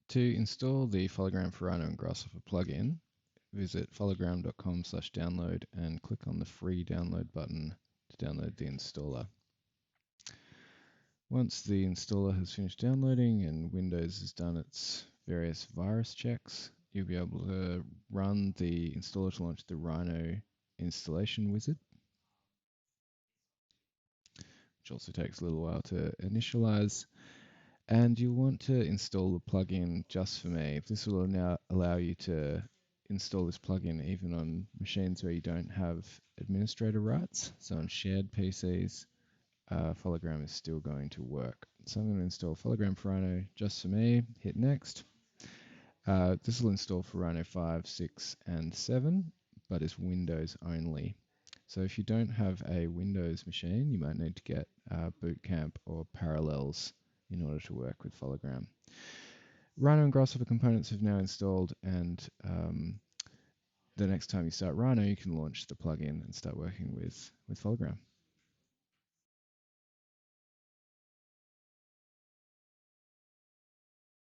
To install the Fologram for Rhino and Grasshopper plugin, visit fologram.com/download and click on the free download button to download the installer. Once the installer has finished downloading and Windows has done its various virus checks, you'll be able to run the installer to launch the Rhino installation wizard, which also takes a little while to initialize. And you'll want to install the plugin just for me. This will now allow you to install this plugin even on machines where you don't have administrator rights. So on shared PCs, Fologram is still going to work. So I'm going to install Fologram for Rhino just for me. Hit next. This will install for Rhino 5, 6, and 7, but is Windows only. So if you don't have a Windows machine, you might need to get Boot Camp or Parallels in order to work with Fologram. Rhino and Grasshopper components have now installed, and the next time you start Rhino, you can launch the plugin and start working with Fologram.